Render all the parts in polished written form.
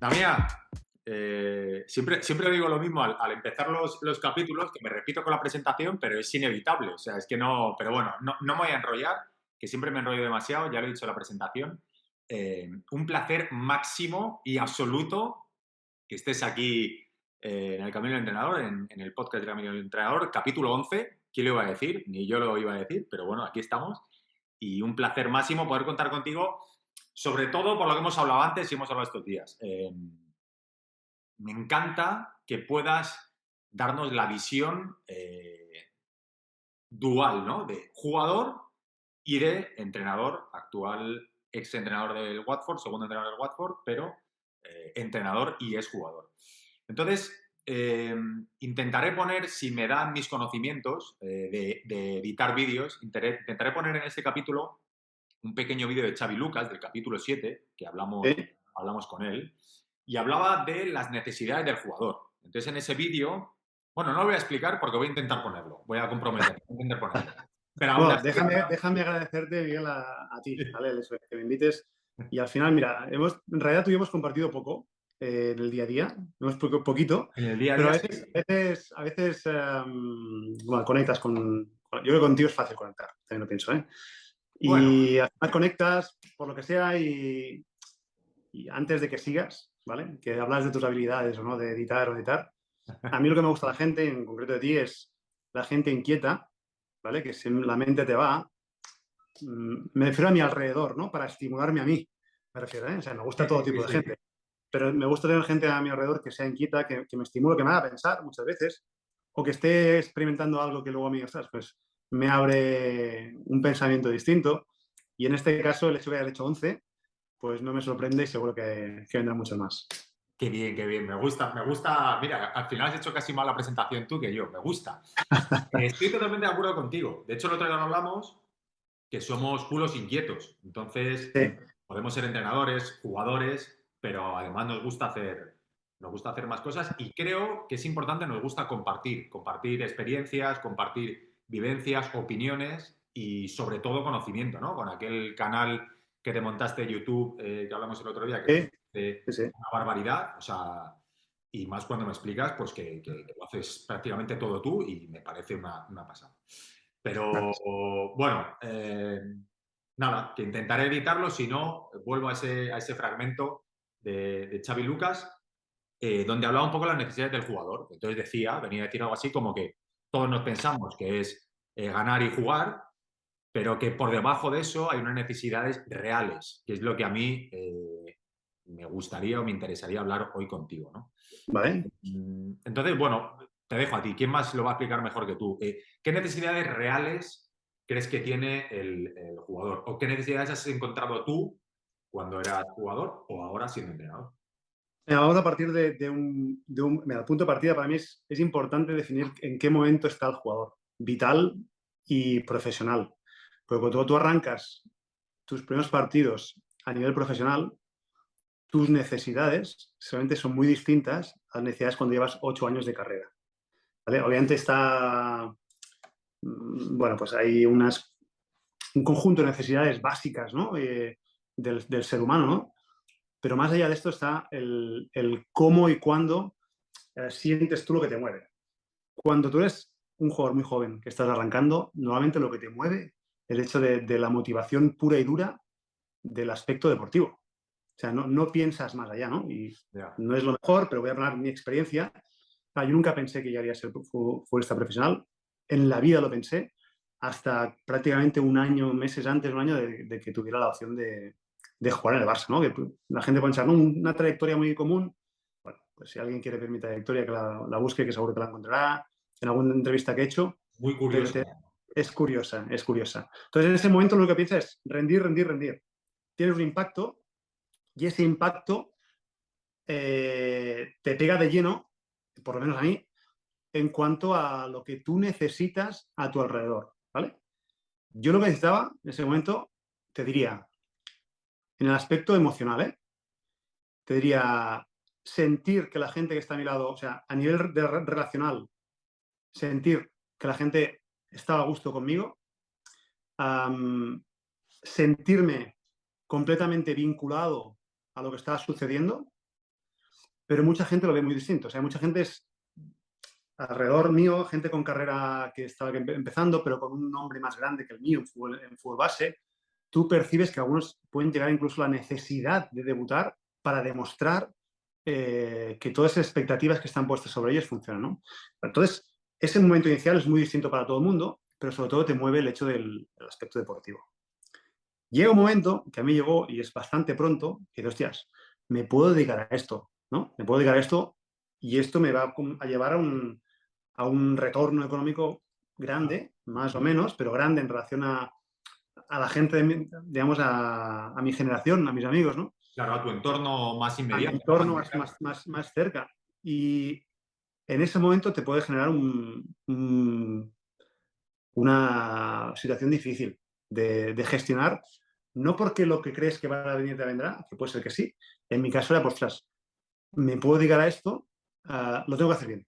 Damián, siempre digo lo mismo al empezar los capítulos, que me repito con la presentación, pero es inevitable. O sea, es que no. Pero bueno, no me voy a enrollar, que siempre me enrollo demasiado, ya lo he dicho en la presentación. Un placer máximo y absoluto que estés aquí en el Camino del Entrenador, en el podcast del Camino del Entrenador, capítulo 11. ¿Quién lo iba a decir? Ni yo lo iba a decir, pero bueno, aquí estamos. Y un placer máximo poder contar contigo, sobre todo por lo que hemos hablado antes y hemos hablado estos días. Me encanta que puedas darnos la visión dual, ¿no? De jugador y de entrenador, actual ex entrenador del Watford, segundo entrenador del Watford, pero entrenador y es jugador. Entonces, intentaré poner, si me dan mis conocimientos de editar vídeos, intentaré poner en este capítulo un pequeño vídeo de Xavi Lucas, del capítulo 7, que ¿Sí? hablamos con él, y hablaba de las necesidades del jugador. Entonces, en ese vídeo, bueno, no lo voy a explicar porque voy a intentar ponerlo, voy a comprometerme, voy a intentar ponerlo. Pero aún Bueno, así, déjame agradecerte, Miguel, a ti, ¿vale? El hecho de que me invites. Y al final, mira, en realidad tú y yo hemos compartido poco en el día a día, hemos poquito, en el día a pero día a sí. veces bueno, conectas yo creo que contigo es fácil conectar, también lo pienso, ¿eh? Bueno, Y al final conectas por lo que sea y antes de que sigas, ¿vale? Que hablas de tus habilidades o no, de editar o editar. A mí lo que me gusta de la gente, en concreto de ti, es la gente inquieta, ¿vale? Que si la mente te va, me refiero a mi alrededor, ¿no? Para estimularme a mí, me refiero, ¿eh? O sea, me gusta todo sí, tipo de sí. gente, pero me gusta tener gente a mi alrededor que sea inquieta, que me estimule, que me haga pensar muchas veces, o que esté experimentando algo que luego a mí, ostras, pues me abre un pensamiento distinto. Y en este caso, el hecho de haber hecho 11, pues no me sorprende y seguro que vendrán muchos más. Qué bien, qué bien. Me gusta, me gusta. Mira, al final has hecho casi más la presentación tú que yo. Me gusta. Estoy totalmente de acuerdo contigo. De hecho, el otro día lo hablamos, que somos culos inquietos. Entonces, Sí, podemos ser entrenadores, jugadores, pero además nos gusta hacer más cosas y creo que es importante, nos gusta compartir experiencias, compartir vivencias, opiniones y sobre todo conocimiento, ¿no? Con aquel canal que te montaste de YouTube, que hablamos el otro día, que me sí, parece sí, sí. una barbaridad, o sea, y más cuando me explicas, pues que lo haces prácticamente todo tú y me parece una pasada. Pero Gracias. bueno, nada, que intentaré editarlo, si no, vuelvo a ese fragmento de Xavi Lucas, donde hablaba un poco de las necesidades del jugador. Entonces venía a decir algo así como que todos nos pensamos que es ganar y jugar, pero que por debajo de eso hay unas necesidades reales, que es lo que a mí me gustaría o me interesaría hablar hoy contigo, ¿no? Vale. Entonces, bueno, te dejo a ti. ¿Quién más lo va a explicar mejor que tú? ¿Qué necesidades reales crees que tiene el jugador? ¿O qué necesidades has encontrado tú cuando eras jugador o ahora siendo entrenador? Mira, vamos a partir mira, el punto de partida para mí es importante definir en qué momento está el jugador, vital y profesional. Porque cuando tú arrancas tus primeros partidos a nivel profesional, tus necesidades seguramente son muy distintas a las necesidades cuando llevas 8 años de carrera. ¿Vale? Obviamente bueno, pues hay un conjunto de necesidades básicas, ¿no? Del ser humano, ¿no? Pero más allá de esto está el cómo y cuándo sientes tú lo que te mueve. Cuando tú eres un jugador muy joven que estás arrancando, normalmente lo que te mueve es el hecho de la motivación pura y dura del aspecto deportivo. O sea, no piensas más allá, ¿no? Y Ya. no es lo mejor, pero voy a hablar de mi experiencia. Yo nunca pensé que llegaría a ser futbolista profesional. En la vida lo pensé hasta prácticamente un año, meses antes, un año de que tuviera la opción de jugar en el Barça, ¿no? Que la gente puede pensar, ¿no? Una trayectoria muy común. Bueno, pues si alguien quiere ver mi trayectoria, que la busque, que seguro que la encontrará en alguna entrevista que he hecho, Muy pero curioso. es curiosa, es curiosa. Entonces, en ese momento lo que piensas es rendir, rendir, rendir. Tienes un impacto y ese impacto te pega de lleno, por lo menos a mí, en cuanto a lo que tú necesitas a tu alrededor, ¿vale? Yo lo que necesitaba en ese momento, te diría, en el aspecto emocional, ¿eh? Te diría sentir que la gente que está a mi lado, o sea, a nivel relacional, sentir que la gente estaba a gusto conmigo, sentirme completamente vinculado a lo que estaba sucediendo, pero mucha gente lo ve muy distinto. O sea, mucha gente es alrededor mío, gente con carrera que estaba empezando, pero con un nombre más grande que el mío en fútbol base. Tú percibes que algunos pueden llegar incluso a la necesidad de debutar para demostrar que todas esas expectativas que están puestas sobre ellos funcionan, ¿no? Entonces, ese momento inicial es muy distinto para todo el mundo, pero sobre todo te mueve el hecho del aspecto deportivo. Llega un momento que a mí llegó, y es bastante pronto, que dices, hostias, me puedo dedicar a esto, ¿no? Me puedo dedicar a esto y esto me va a llevar a un retorno económico grande, más o menos, pero grande en relación a la gente, digamos, a mi generación, a mis amigos, ¿no? Claro, a tu entorno más A mi inmediato, ¿no? entorno más cerca. Y en ese momento te puede generar una situación difícil de gestionar, no porque lo que crees que va a venir te vendrá, que puede ser que sí. En mi caso era, pues, tras, me puedo dedicar a esto, lo tengo que hacer bien,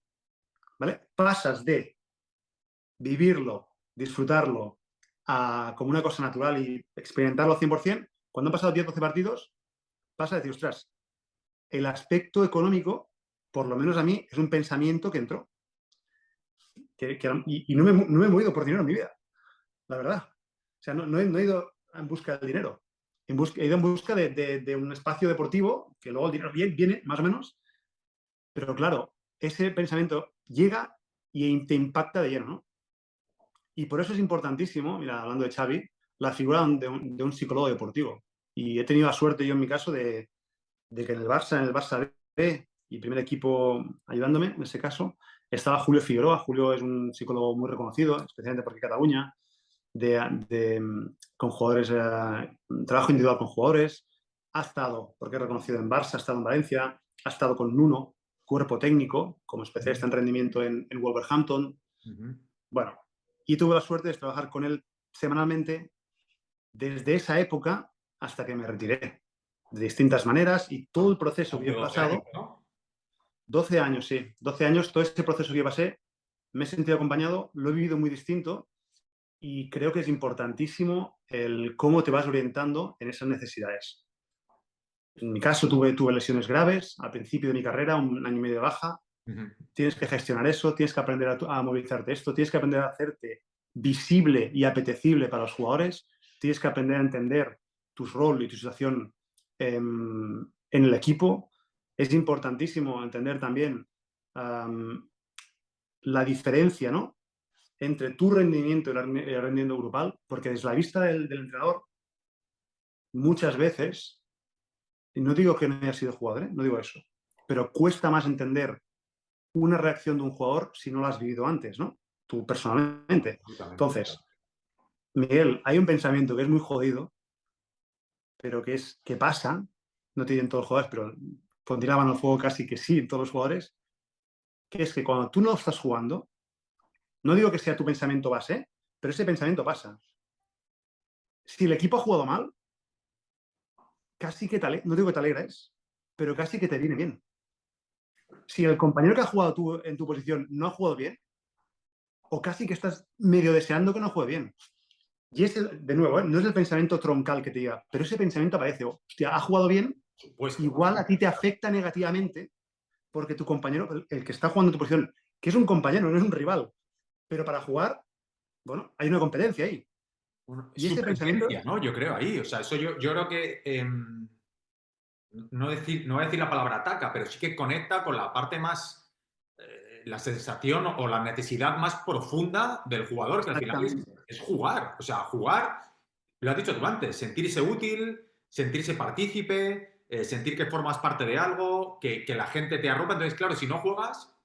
¿vale? Pasas de vivirlo, disfrutarlo, como una cosa natural y experimentarlo al 100%, cuando han pasado 10 12 partidos, pasa a decir, ostras, el aspecto económico, por lo menos a mí, es un pensamiento que entró. Y no me he movido por dinero en mi vida, la verdad. O sea, no he ido en busca del dinero. He ido en busca de un espacio deportivo, que luego el dinero viene, más o menos, pero claro, ese pensamiento llega y te impacta de lleno, ¿no? Y por eso es importantísimo, mira, hablando de Xavi, la figura de un psicólogo deportivo. Y he tenido la suerte yo en mi caso de que en el Barça B y primer equipo ayudándome, en ese caso, estaba Julio Figueroa. Julio es un psicólogo muy reconocido, especialmente porque Cataluña, con jugadores, trabajo individual con jugadores. Ha estado, porque es reconocido en Barça, ha estado en Valencia, ha estado con Nuno, cuerpo técnico, como especialista en rendimiento en Wolverhampton. Uh-huh. Bueno, y tuve la suerte de trabajar con él semanalmente desde esa época hasta que me retiré, de distintas maneras, y todo el proceso que 11, yo he 12 años, pasado, ¿no? 12 años, sí, 12 años, todo ese proceso que yo pasé, me he sentido acompañado, lo he vivido muy distinto y creo que es importantísimo el cómo te vas orientando en esas necesidades. En mi caso tuve lesiones graves al principio de mi carrera, un año y medio de baja. Uh-huh. Tienes que gestionar eso, tienes que aprender a movilizarte esto, tienes que aprender a hacerte visible y apetecible para los jugadores, tienes que aprender a entender tu rol y tu situación en el equipo. Es importantísimo entender también la diferencia, ¿no?, entre tu rendimiento y el rendimiento grupal, porque desde la vista del entrenador, muchas veces, y no digo que no haya sido jugador, no digo eso, pero cuesta más entender una reacción de un jugador si no la has vivido antes, ¿no? Tú personalmente. Absolutamente. Entonces, Miguel, hay un pensamiento que es muy jodido, pero que pasa, no tienen todos los jugadores, pero pondría la mano al fuego casi que sí en todos los jugadores, que es que cuando tú no estás jugando, no digo que sea tu pensamiento base, pero ese pensamiento pasa. Si el equipo ha jugado mal, casi que no digo que te alegres, pero casi que te viene bien. Si el compañero que ha jugado tú en tu posición no ha jugado bien, o casi que estás medio deseando que no juegue bien. Y ese, de nuevo, no es el pensamiento troncal que te diga, pero ese pensamiento aparece, hostia, ha jugado bien, Supuesto. igual a ti te afecta negativamente porque tu compañero, el que está jugando en tu posición, que es un compañero, no es un rival, pero para jugar, bueno, hay una competencia ahí. Bueno, es Y ese pensamiento, supervivencia, ¿no? Yo creo ahí. O sea, eso yo creo que no voy a decir la palabra ataca, pero sí que conecta con la parte más, la sensación o la necesidad más profunda del jugador, que al final exactamente, es jugar. O sea, jugar, lo has dicho tú antes, sentirse útil, sentirse partícipe, sentir que formas parte de algo, que la gente te arropa. Entonces, claro, si no juegas,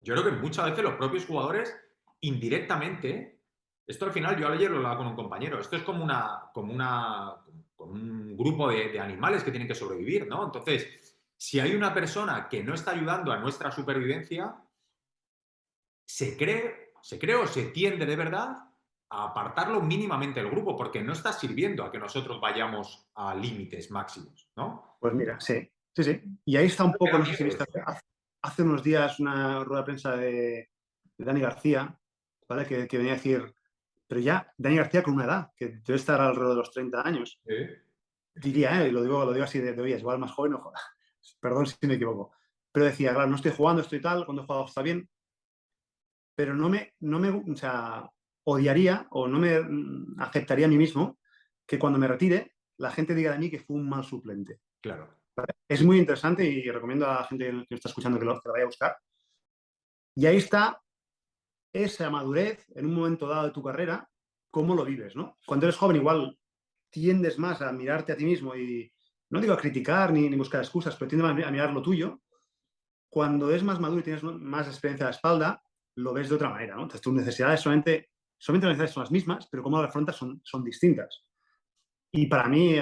yo creo que muchas veces los propios jugadores, indirectamente, esto al final, yo ayer lo hablaba con un compañero, esto es como un grupo de animales que tienen que sobrevivir, ¿no? Entonces, si hay una persona que no está ayudando a nuestra supervivencia, se cree o se tiende de verdad a apartarlo mínimamente del grupo, porque no está sirviendo a que nosotros vayamos a límites máximos, ¿no? pues mira, sí, sí, sí. Y ahí está un Me poco, da no sé si miedo viste eso. hace unos días una rueda de prensa de Dani García, ¿vale? Que venía a decir, pero ya, Dani García con una edad, que debe estar alrededor de los 30 años, ¿Eh? diría, y lo digo así de oye, igual más joven, perdón si me equivoco, pero decía, claro, no estoy jugando, estoy tal, cuando he jugado está bien, pero o sea, odiaría o no me aceptaría a mí mismo que cuando me retire la gente diga de mí que fue un mal suplente. Claro. Es muy interesante y recomiendo a la gente que está escuchando que lo vaya a buscar. Y ahí está esa madurez en un momento dado de tu carrera, cómo lo vives, ¿no? Cuando eres joven igual tiendes más a mirarte a ti mismo y no digo a criticar ni buscar excusas, pero tiendes a mirar lo tuyo. Cuando es más maduro y tienes más experiencia a la espalda, lo ves de otra manera, ¿no? Entonces tus necesidades solamente las necesidades son las mismas, pero cómo las afrontas son distintas. Y para mí,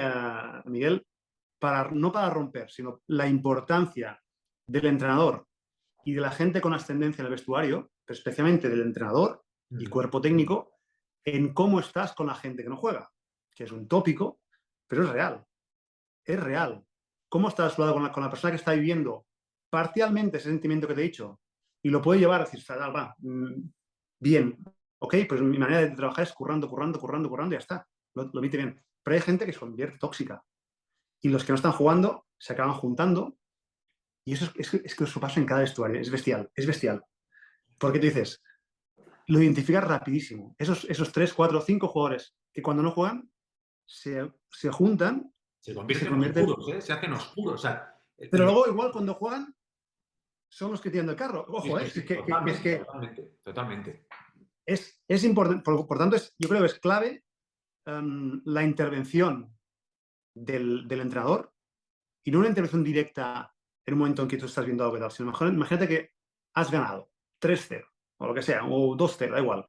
Miguel, no para romper, sino la importancia del entrenador y de la gente con ascendencia en el vestuario, pero especialmente del entrenador y cuerpo técnico, en cómo estás con la gente que no juega, que es un tópico, pero es real. Es real. ¿Cómo estás a su lado con la persona que está viviendo parcialmente ese sentimiento que te he dicho y lo puede llevar a decir, va, bien, ok, pues mi manera de trabajar es currando y ya está, lo viste bien. Pero hay gente que se convierte tóxica y los que no están jugando se acaban juntando y eso es que eso pasa en cada vestuario, es bestial, es bestial. Porque tú dices, lo identificas rapidísimo. Esos 3, 4, 5 jugadores que cuando no juegan se juntan Se y se convierten en convierten. oscuros, ¿eh? Se hacen oscuros. O sea, Pero luego, igual, cuando juegan, son los que tiran del carro. sí, Ojo, sí, sí, totalmente, totalmente, totalmente. es importante. Por tanto, yo creo que es clave la intervención del entrenador y no una intervención directa en un momento en que tú estás viendo algo que tal, sino mejor, imagínate que has ganado 3-0 o lo que sea, o 2-0, da igual.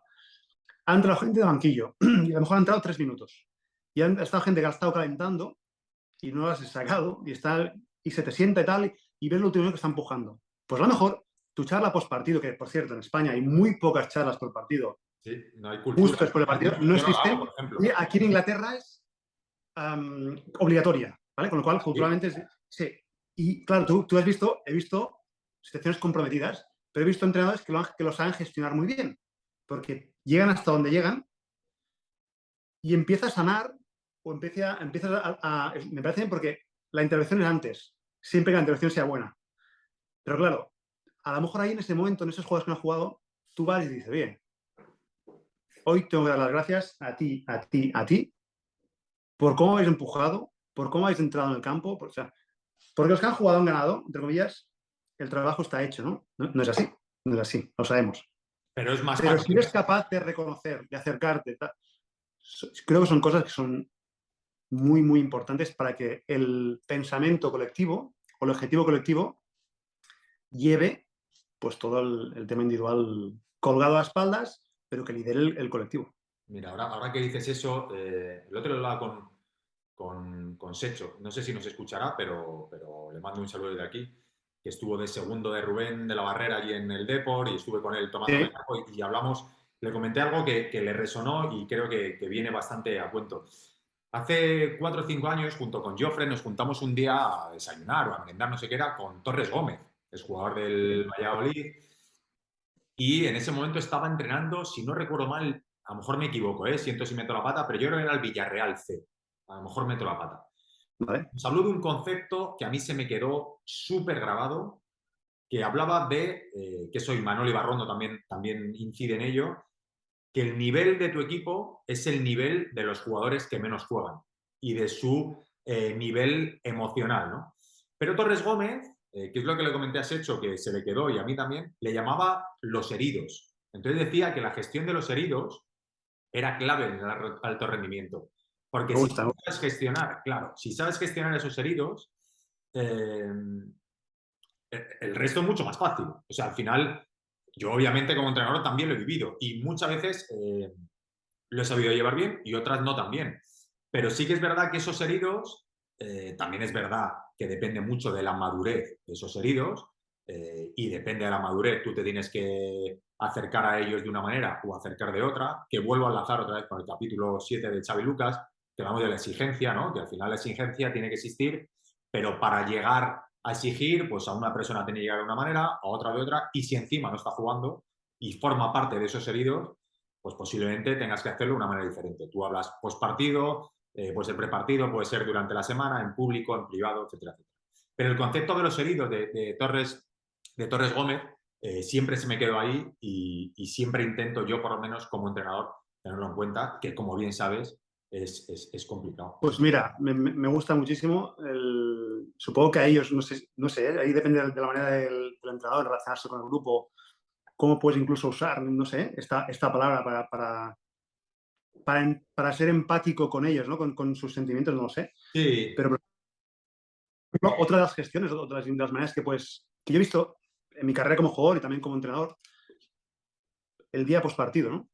Ha entrado gente de banquillo y a lo mejor ha entrado 3 minutos. Y ha estado gente que ha estado calentando y no las has sacado y se te sienta y tal y ves lo último que está empujando. Pues a lo mejor tu charla post partido, que por cierto en España hay muy pocas charlas por partido, Sí, no hay cultura. justo después del partido, no Yo no lo hago, existen, por ejemplo. y aquí en Inglaterra es obligatoria, ¿vale? Con lo cual, ¿Sí? culturalmente, sí. Y claro, he visto situaciones comprometidas, pero he visto entrenadores que lo saben gestionar muy bien, porque llegan hasta donde llegan y empieza a sanar o empiezas me parece bien porque la intervención es antes, siempre que la intervención sea buena. Pero claro, a lo mejor ahí en ese momento, en esos juegos que no has jugado, tú vas y dices, bien, hoy tengo que dar las gracias a ti, por cómo habéis empujado, por cómo habéis entrado en el campo, o sea, porque los que han jugado han ganado, entre comillas, el trabajo está hecho, ¿no? No es así, no es así, lo sabemos. Pero es más Pero si fácil. eres capaz de reconocer, de acercarte, creo que son cosas que son muy, muy importantes para que el pensamiento colectivo o el objetivo colectivo lleve pues todo el tema individual colgado a espaldas, pero que lidere el colectivo. Mira, ahora que dices eso, el otro lo hablaba con Secho. No sé si nos escuchará, pero le mando un saludo de aquí, que estuvo de segundo de Rubén de la Barrera allí en el Depor y estuve con él tomando Sí, campo y hablamos, le comenté algo que le resonó y creo que viene bastante a cuento. Hace 4 o 5 años, junto con Jofre, nos juntamos un día a desayunar o a merendar, no sé qué era, con Torres Gómez, es jugador del Valladolid, y en ese momento estaba entrenando, si no recuerdo mal, a lo mejor me equivoco, siento si meto la pata, pero yo creo que era el Villarreal C. A lo mejor meto la pata. ¿vale? Nos habló de un concepto que a mí se me quedó súper grabado, que hablaba de, que soy Manoli Barrondo, también incide en ello, que el nivel de tu equipo es el nivel de los jugadores que menos juegan y de su nivel emocional, ¿no? Pero Torres Gómez, que es lo que le comenté a Secho, que se le quedó y a mí también, le llamaba los heridos. Entonces decía que la gestión de los heridos era clave en el alto rendimiento. Porque Me si gusta. sabes gestionar, claro, si sabes gestionar esos heridos, eh, el resto es mucho más fácil. O sea, al final, yo obviamente como entrenador también lo he vivido y muchas veces lo he sabido llevar bien y otras no tan bien. Pero sí que es verdad que esos heridos, también es verdad que depende mucho de la madurez de esos heridos y depende de la madurez, tú te tienes que acercar a ellos de una manera o acercar de otra, que vuelvo a enlazar otra vez con el capítulo 7 de Xavi Lucas, que hablamos de la exigencia, ¿no? Que al final la exigencia tiene que existir, pero para llegar a exigir, pues a una persona tiene que llegar de una manera, a otra de otra, y si encima no está jugando y forma parte de esos heridos, pues posiblemente tengas que hacerlo de una manera diferente. Tú hablas post partido, puede ser prepartido, puede ser durante la semana, en público, en privado, etcétera, etcétera. Pero el concepto de los heridos de Torres de Torres Gómez, siempre se me quedó ahí y siempre intento yo, por lo menos como entrenador, tenerlo en cuenta, que como bien sabes, es complicado. Pues mira, me gusta muchísimo. Supongo que a ellos, no sé, ahí depende de la manera del entrenador de relacionarse con el grupo, cómo puedes incluso usar, no sé, esta palabra para ser empático con ellos, ¿no? Con sus sentimientos, no lo sé. Sí, Pero, por ejemplo, otra de las gestiones, otra de las maneras que yo he visto en mi carrera como jugador y también como entrenador, el día postpartido, ¿no?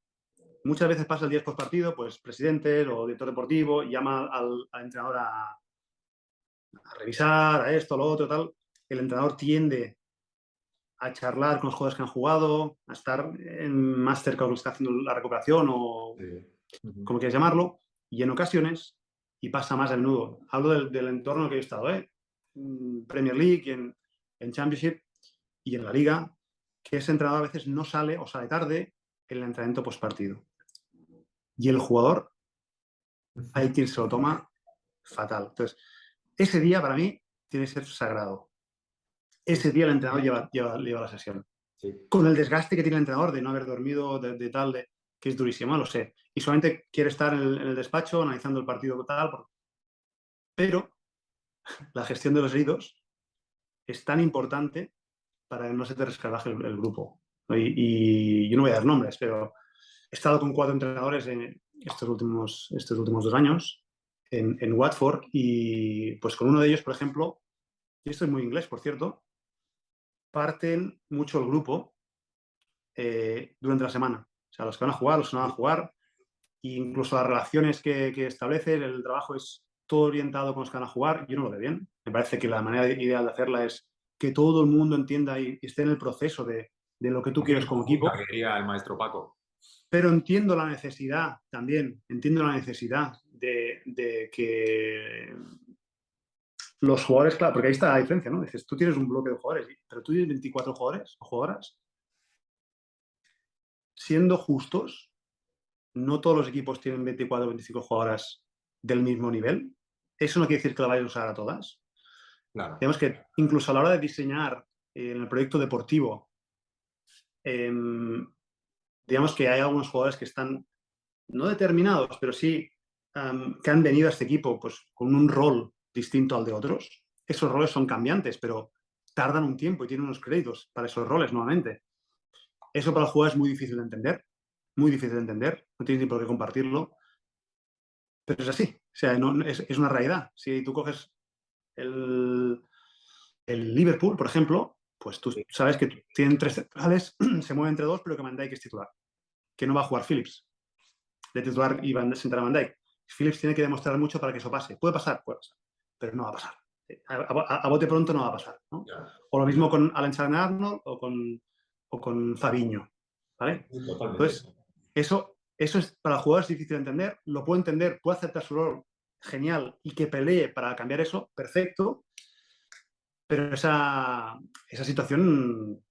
Muchas veces pasa el día postpartido, pues presidente o director deportivo llama al entrenador a revisar, a esto, a lo otro, tal. El entrenador tiende a charlar con los jugadores que han jugado, a estar más cerca de lo que está haciendo la recuperación o sí. como quieras llamarlo, y en ocasiones, y pasa más a menudo, hablo del entorno que he estado, en Premier League, en Championship y en la Liga, que ese entrenador a veces no sale o sale tarde en el entrenamiento postpartido. Y el jugador, hay quien se lo toma fatal. Entonces, ese día para mí tiene que ser sagrado. Sí, Ese día el entrenador lleva la sesión. sí. Con el desgaste que tiene el entrenador de no haber dormido, de tal, que es durísimo, lo sé. Y solamente quiere estar en el despacho analizando el partido tal, pero la gestión de los heridos es tan importante para que no se te resquebraje el grupo. Y yo no voy a dar nombres, pero he estado con 4 entrenadores en estos últimos 2 años en Watford y pues con uno de ellos, por ejemplo, y esto es muy inglés, por cierto, parten mucho el grupo durante la semana. O sea, los que van a jugar, los que no van a jugar, e incluso las relaciones que establecen, el trabajo es todo orientado con los que van a jugar. Yo no lo veo bien. Me parece que la manera ideal de hacerla es que todo el mundo entienda y esté en el proceso de lo que tú quieres como equipo. Que diría el maestro Paco. Pero entiendo la necesidad también, entiendo la necesidad de que los jugadores, claro, porque ahí está la diferencia, ¿no? Dices, tú tienes un bloque de jugadores, pero tú tienes 24 jugadores o jugadoras. Siendo justos, no todos los equipos tienen 24 o 25 jugadoras del mismo nivel. Eso no quiere decir que la vayas a usar a todas. Claro. Digamos que incluso a la hora de diseñar en el proyecto deportivo, digamos que hay algunos jugadores que están no determinados, pero sí que han venido a este equipo pues, con un rol distinto al de otros. Esos roles son cambiantes, pero tardan un tiempo y tienen unos créditos para esos roles nuevamente. Eso para el jugador es muy difícil de entender, muy difícil de entender, no tienes ni por qué compartirlo, pero es así, o sea, no, es una realidad. Si tú coges el, el Liverpool, por ejemplo, pues tú sabes que tienen 3 centrales, se mueve entre 2, pero que Van Dijk es titular, que no va a jugar Phillips de titular y sentar a Van Dijk. Phillips tiene que demostrar mucho para que eso pase. Puede pasar, pero no va a pasar. A bote pronto no va a pasar, ¿no? Ya. O lo mismo con Alexander-Arnold o con Fabinho, ¿vale? Totalmente. Entonces, eso es para el jugador es difícil de entender, lo puede entender, puede aceptar su rol, genial, y que pelee para cambiar eso, perfecto, pero esa situación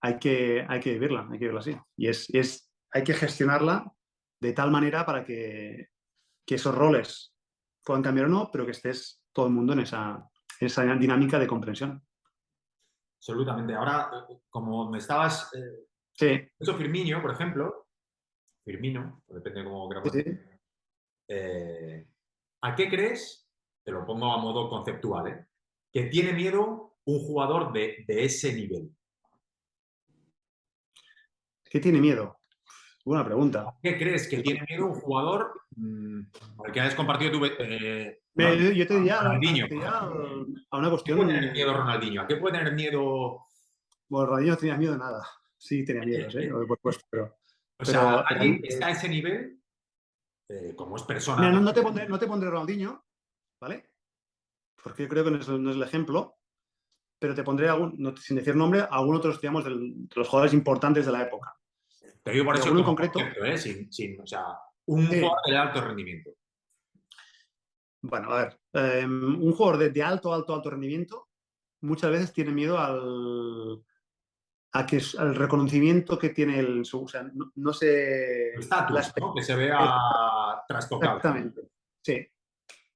hay que vivirla así. Y hay que gestionarla de tal manera para que esos roles puedan cambiar o no, pero que estés todo el mundo en esa dinámica de comprensión. Absolutamente. Ahora, como me estabas... Sí, eso Firmino, por ejemplo, Firmino, depende de cómo sí, queramos sí. decir, ¿a qué crees? Te lo pongo a modo conceptual, ¿eh? Que tiene miedo un jugador de ese nivel. ¿Qué tiene miedo? Buena ¿A pregunta. qué crees que tiene miedo un jugador al que has compartido tu... Yo te diría, Ronaldinho, te por diría ejemplo. a una ¿A qué puede tener cuestión. miedo Ronaldinho? ¿A qué puede tener miedo? Bueno, Ronaldinho no tenía miedo de nada. Sí, tenía miedos, por supuesto, O sea, alguien que pero está a ese nivel, como es persona mira, también. no te pondré Ronaldinho, ¿vale? Porque yo creo que no es el ejemplo, pero te pondré, sin decir nombre, algún otro, digamos, de los jugadores importantes de la época. Te digo por Y eso alguno en como concreto, concepto, o sea, un jugador sí. de alto rendimiento. Bueno, a ver, un jugador de alto rendimiento muchas veces tiene miedo al reconocimiento que tiene o sea, no sé, la Estatus, ¿no? Que se vea trastocado. exactamente. Sí,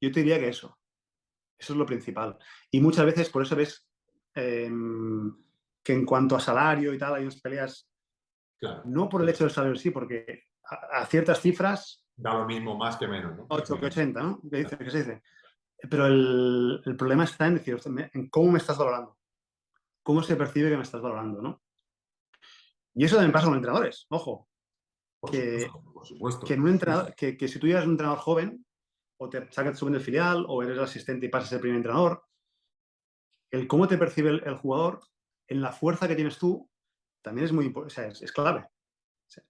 yo te diría que eso es lo principal. Y muchas veces por eso ves que en cuanto a salario y tal hay unas peleas, Claro. no por el hecho del salario en sí, porque a ciertas cifras, Da lo mismo más que menos, ¿no? 8 que 80, ¿no? ¿Qué se dice? Pero el problema está en decir, en cómo me estás valorando, cómo se percibe que me estás valorando, ¿no? Y eso también pasa con entrenadores, ojo, Por que, supuesto, por supuesto. que, en un entrenador, que si tú eres un entrenador joven, o te sacas suben del filial, o eres asistente y pasas el primer entrenador, el cómo te percibe el jugador, en la fuerza que tienes tú, también es muy importante, o sea, es clave. O sea,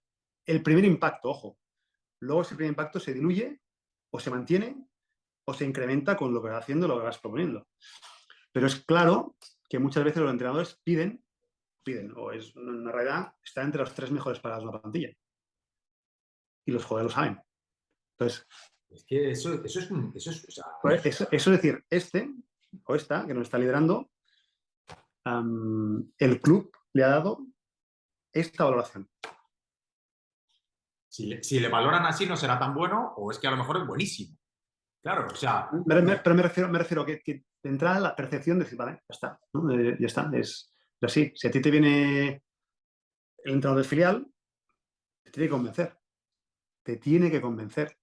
el primer impacto, ojo, luego ese primer impacto se diluye, o se mantiene, o se incrementa con lo que vas haciendo, lo que vas proponiendo. Pero es claro que muchas veces los entrenadores piden, o es una realidad, está entre los 3 mejores parados de una plantilla. Y los jugadores lo saben. Entonces, Es que eso es un... Eso es, o sea, pues eso es decir, o esta, que nos está liderando, el club le ha dado esta valoración. si le valoran así no será tan bueno o es que a lo mejor es buenísimo. Claro, o sea... Pero me refiero a que de entrada la percepción de decir, vale, ya está, ¿no? Ya está, es así. Si a ti te viene el entrenador del filial, te tiene que convencer. Te tiene que convencer.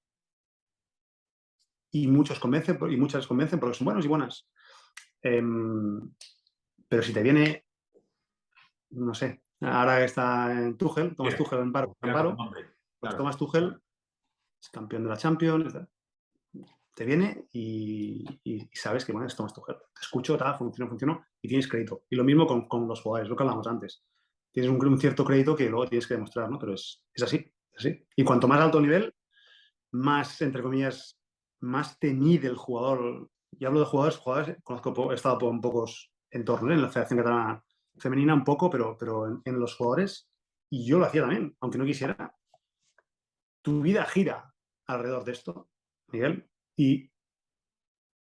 Y muchos convencen, y muchas convencen porque son buenos y buenas. Pero si te viene, no sé, ahora está en Tuchel, Thomas Mira, Tuchel en mira con paro, nombre. pues Claro. Thomas Tuchel es campeón de la Champions, te viene y sabes que, bueno, es Thomas Tuchel. Te escucho, tal, funcionó y tienes crédito. Y lo mismo con los jugadores, lo que hablamos antes. Tienes un cierto crédito que luego tienes que demostrar, ¿no? Pero es así, es así. Y cuanto más alto nivel, más, entre comillas, más te mide el jugador. Y hablo de jugadores, conozco, he estado en pocos entornos, en la Federación Catalana Femenina un poco, pero en los jugadores, y yo lo hacía también, aunque no quisiera. Tu vida gira alrededor de esto, Miguel, y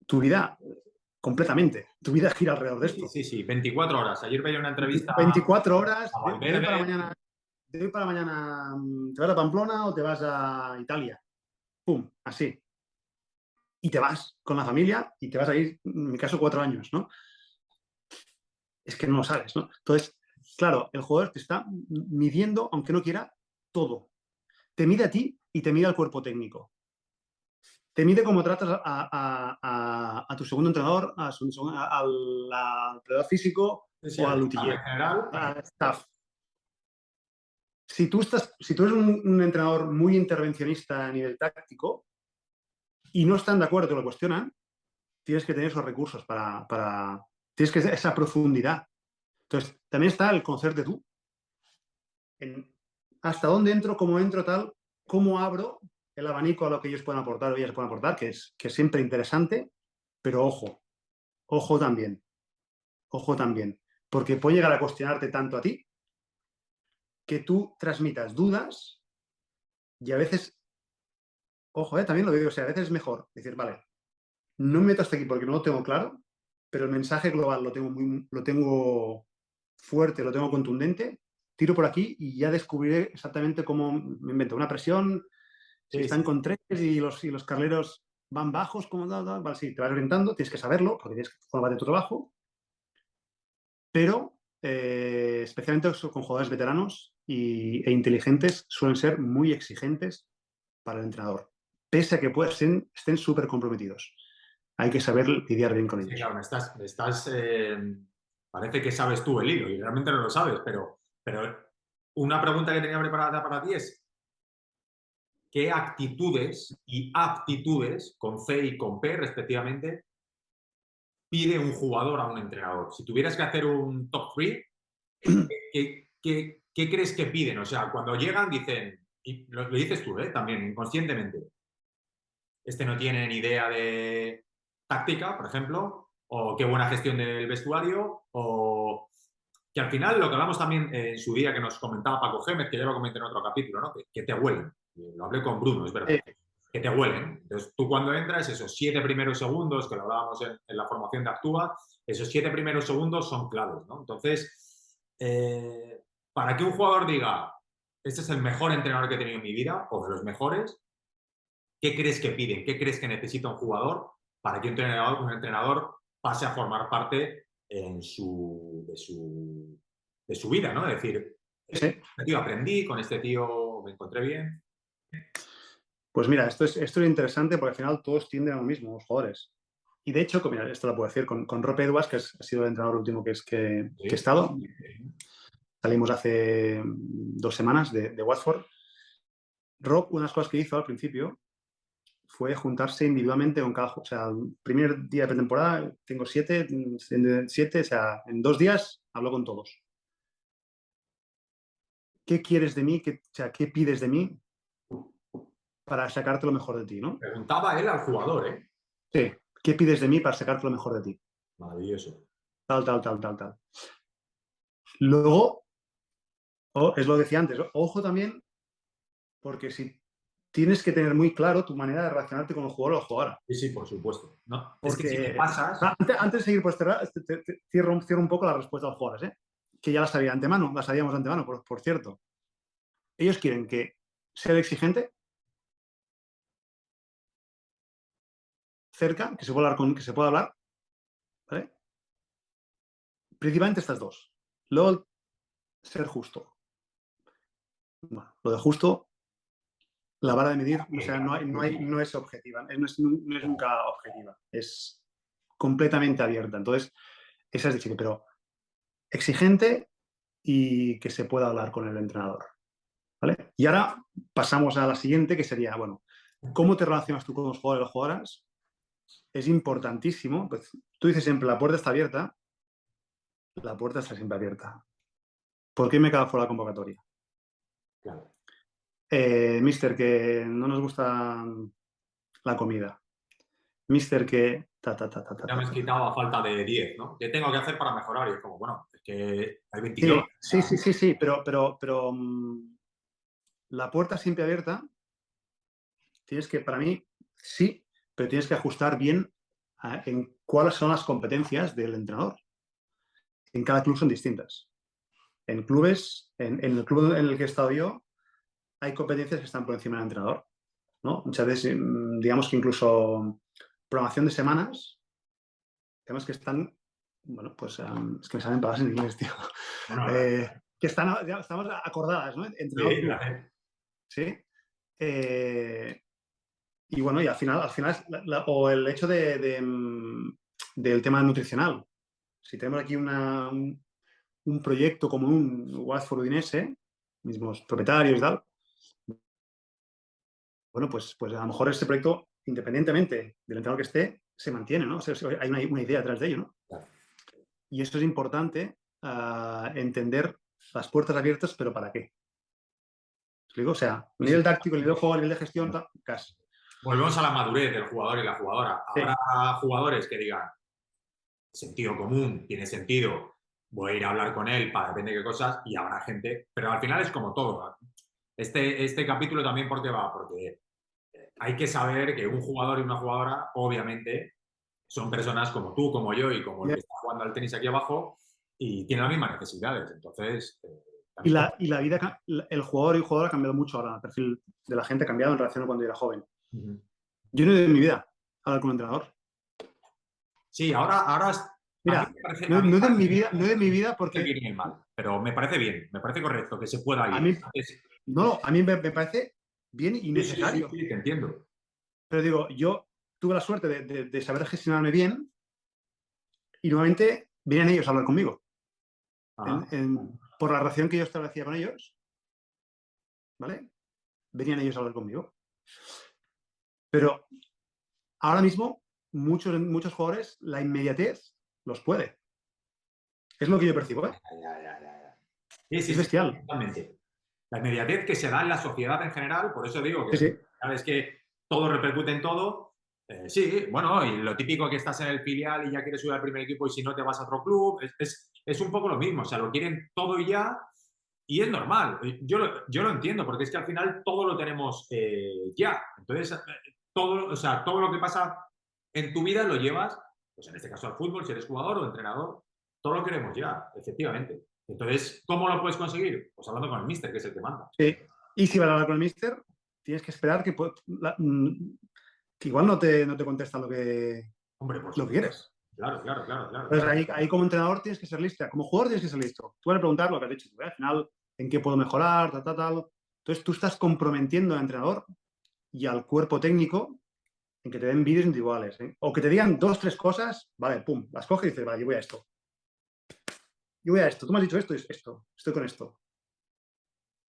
tu vida completamente, tu vida gira alrededor de Sí, sí, esto. sí, sí, 24 horas. Ayer veía una entrevista 24 horas, a de hoy para Valverde. mañana, ¿te vas a Pamplona o te vas a Italia? Pum, así. Y te vas con la familia y te vas a ir, en mi caso, 4 años, ¿no? Es que no lo sabes, ¿no? Entonces, claro, el jugador te está midiendo, aunque no quiera, todo. Te mide a ti y te mide al cuerpo técnico. Te mide cómo tratas a tu segundo entrenador, al entrenador físico Sí, sí, o al al en utiller, general. al staff. Si tú eres un entrenador muy intervencionista a nivel táctico y no están de acuerdo, te lo cuestionan, tienes que tener esos recursos tienes que esa profundidad. Entonces, también está el conocerte tú. En hasta dónde entro, cómo entro, tal, cómo abro el abanico a lo que ellos pueden aportar o ellas pueden aportar, que es siempre interesante, pero ojo también, ojo también, porque puede llegar a cuestionarte tanto a ti que tú transmitas dudas y a veces, ojo, también lo digo, o sea, a veces es mejor decir, vale, no me meto hasta aquí porque no lo tengo claro, pero el mensaje global lo tengo fuerte, lo tengo contundente, tiro por aquí y ya descubriré exactamente cómo me invento una presión, si Sí, están sí. con tres y los carleros van bajos, como vale, sí, te vas orientando, tienes que saberlo, porque tienes que formar de tu trabajo, pero especialmente con jugadores veteranos e inteligentes, suelen ser muy exigentes para el entrenador, pese a que estén súper comprometidos. Hay que saber lidiar bien con Sí, ellos. claro, parece que sabes tú el hilo y realmente no lo sabes, pero una pregunta que tenía preparada para ti es, ¿qué actitudes y aptitudes, con C y con P respectivamente, pide un jugador a un entrenador? Si tuvieras que hacer un top 3, ¿qué crees que piden? O sea, cuando llegan dicen, y lo dices tú, también inconscientemente, este no tiene ni idea de táctica, por ejemplo, o qué buena gestión del vestuario, o que al final lo que hablamos también en su día que nos comentaba Paco Gémez, que ya lo comenté en otro capítulo, ¿no? Que te huelen. Lo hablé con Bruno, es verdad. Que te huelen. Entonces, tú cuando entras, esos 7 primeros segundos, que lo hablábamos en la formación de Actúa, esos 7 primeros segundos son claves, ¿no? Entonces, para que un jugador diga, este es el mejor entrenador que he tenido en mi vida, o de los mejores, ¿qué crees que piden? ¿Qué crees que necesita un jugador para que un entrenador pase a formar parte de su su vida, ¿no? Es decir, Sí. este tío aprendí, con este tío me encontré bien. Pues mira, esto es interesante porque al final todos tienden a lo mismo, los jugadores. Y de hecho, mira, esto lo puedo decir con Rope Edwards, que ha sido el entrenador último que he Sí. estado. Salimos hace 2 semanas de Watford. Rob, una de las cosas que hizo al principio fue juntarse individualmente con cada. O sea, el primer día de pretemporada tengo 7, o sea, en 2 días hablo con todos. ¿Qué quieres de mí? O sea, ¿qué pides de mí para sacarte lo mejor de ti, ¿no? Preguntaba él al jugador, ¿eh? Sí. ¿Qué pides de mí para sacarte lo mejor de ti? Maravilloso. Tal, tal, tal, tal, tal. Luego, es lo que decía antes, ojo también, porque si tienes que tener muy claro tu manera de relacionarte con el jugador o la jugadora. Sí, sí, por supuesto. No, es que si te Porque pasas, antes de seguir, pues cierro un poco la respuesta a los jugadores, ¿eh? Que ya las sabía de antemano, las sabíamos de antemano, por cierto. Ellos quieren que sea exigente, cerca, que se pueda hablar, ¿vale? Principalmente estas dos. Luego, ser justo. Bueno, lo de justo, la vara de medir, o sea, no es objetiva, no es nunca objetiva, es completamente abierta. Entonces, esa es difícil, pero exigente y que se pueda hablar con el entrenador. ¿Vale? Y ahora pasamos a la siguiente, que sería, bueno, ¿cómo te relacionas tú con los jugadores y las jugadoras? Es importantísimo. Pues, tú dices siempre, la puerta está abierta. La puerta está siempre abierta. ¿Por qué me he quedado fuera de la convocatoria? claro. Mister, que no nos gusta la comida. Mister, que Ya me has ta. quitado a falta de 10, ¿no? ¿Qué tengo que hacer para mejorar? Y es como, bueno, es que hay 22. Sí, pero la puerta siempre abierta, tienes que, para mí, sí, pero tienes que ajustar bien en cuáles son las competencias del entrenador. En cada club son distintas. En clubes, en el club en el que he estado yo, hay competencias que están por encima del entrenador, ¿no? Muchas veces, digamos que incluso programación de semanas, temas que están, bueno, pues es que me salen palabras en inglés, tío. Bueno, Que estamos acordadas, ¿no? sí, Entrenador-club, ¿sí? Y bueno, y al final o el hecho del tema nutricional. Si tenemos aquí un proyecto como un Watford Udinese, mismos propietarios y tal, bueno, pues a lo mejor ese proyecto, independientemente del entrenador que esté, se mantiene, ¿no? O sea, hay una idea detrás de ello, ¿no? claro. Y eso es importante, entender las puertas abiertas, pero ¿para qué? ¿Me explico? O sea, a Sí, sí. nivel táctico, a nivel de juego, a nivel de gestión, casi. Volvemos a la madurez del jugador y la jugadora. Sí, Habrá jugadores que digan, sentido común, tiene sentido, voy a ir a hablar con él para depende de qué cosas, y habrá gente, pero al final es como todo, ¿no? Este capítulo también, ¿por qué va? Porque hay que saber que un jugador y una jugadora, obviamente, son personas como tú, como yo y como el que está jugando al tenis aquí abajo y tienen las mismas necesidades. Entonces, y también... la vida, el jugador y el jugador ha cambiado mucho ahora, el perfil de la gente ha cambiado en relación a cuando yo era joven. Ujú. Yo no he ido en mi vida a hablar con un entrenador. Sí, ahora a mí Mira, me parece, no, a mí no me he ido en mi parece vida, no he ido en mi vida el porque bien y el mal, pero me parece bien, me parece correcto que se pueda a ir. mí, no, a mí me parece bien y Sí, sí, sí, necesario. sí, te entiendo. Pero digo, yo tuve la suerte de saber gestionarme bien y nuevamente vienen ellos a hablar conmigo. Ajá. Por la relación que yo establecía con ellos, ¿vale? Venían ellos a hablar conmigo. Pero ahora mismo, muchos jugadores, la inmediatez los puede. Es lo que yo percibo, ¿eh? Ya. Sí, sí, Es sí, bestial. totalmente. La inmediatez que se da en la sociedad en general, por eso digo que Sí, sí. sabes que todo repercute en todo. Sí, bueno, y lo típico que estás en el filial y ya quieres subir al primer equipo y si no te vas a otro club, es un poco lo mismo, o sea, lo quieren todo y ya, y es normal. Yo lo entiendo, porque es que al final todo lo tenemos ya. Entonces, todo, o sea, todo lo que pasa en tu vida lo llevas, pues en este caso al fútbol, si eres jugador o entrenador, todo lo queremos ya, efectivamente. Entonces, ¿cómo lo puedes conseguir? Pues hablando con el míster, que es el que manda. Sí. Y si vas a hablar con el mister, tienes que esperar que igual no te contesta Hombre, por lo que supuesto. quieres. Claro, claro, claro, claro. Entonces, ahí como entrenador tienes que ser listo, como jugador tienes que ser listo. Tú vas a preguntar lo que has dicho, al final, en qué puedo mejorar, tal, tal, tal. Entonces, tú estás comprometiendo al entrenador y al cuerpo técnico en que te den vídeos individuales, ¿eh? O que te digan 2, 3 cosas, vale, pum, las coges y dices, vale, yo voy a esto. Yo voy a esto. Tú me has dicho esto, estoy con esto.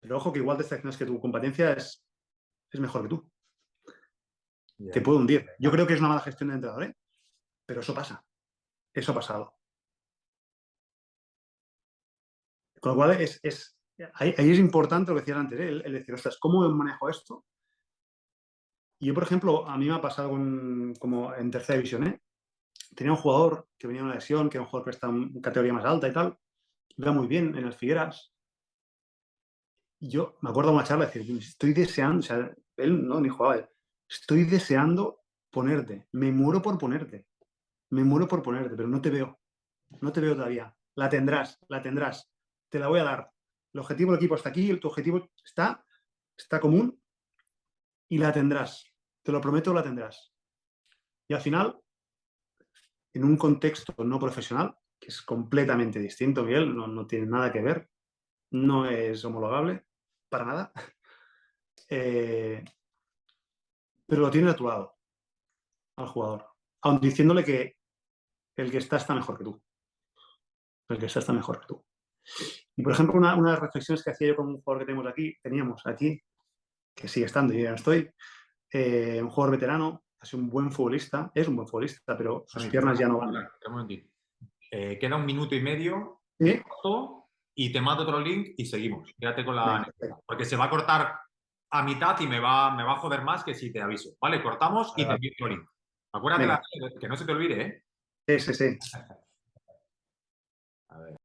Pero ojo que igual te está diciendo que tu competencia es mejor que tú. Ya, Te puede hundir. Yo creo que es una mala gestión de entrenador, ¿eh? Pero eso pasa. Eso ha pasado. Con lo cual, ahí es importante lo que decías antes, ¿eh? El decir, ostras, ¿cómo manejo esto? Y yo, por ejemplo, a mí me ha pasado como en tercera división, ¿eh? Tenía un jugador que venía de una lesión, que era un jugador que está en categoría más alta y tal, iba muy bien en el Figueras. Y yo me acuerdo de una charla de decir, estoy deseando, o sea, él no, ni jugaba, estoy deseando ponerte, me muero por ponerte, pero no te veo, no te veo todavía. La tendrás, te la voy a dar. El objetivo del equipo está aquí, tu objetivo está común y la tendrás. Te lo prometo, la tendrás. Y al final, en un contexto no profesional, que es completamente distinto, Miguel, no tiene nada que ver, no es homologable, para nada, pero lo tienes a tu lado, al jugador, aun diciéndole que el que está mejor que tú. El que está mejor que tú. Y, por ejemplo, una de las reflexiones que hacía yo con un jugador que teníamos aquí, que sigue estando, y ya no estoy, un jugador veterano, es un buen futbolista, pero sus Tony, piernas ya no van. espera un momentito. Queda 1 minuto y medio, ¿Sí? corto, y te mando otro link y seguimos. Quédate con la Venga, anécdota, porque se va a cortar a mitad y me va a joder más que si te aviso. Vale, cortamos y te envío otro link. Acuérdate venga. que no se te olvide, ¿eh? Sí, sí, sí. A ver.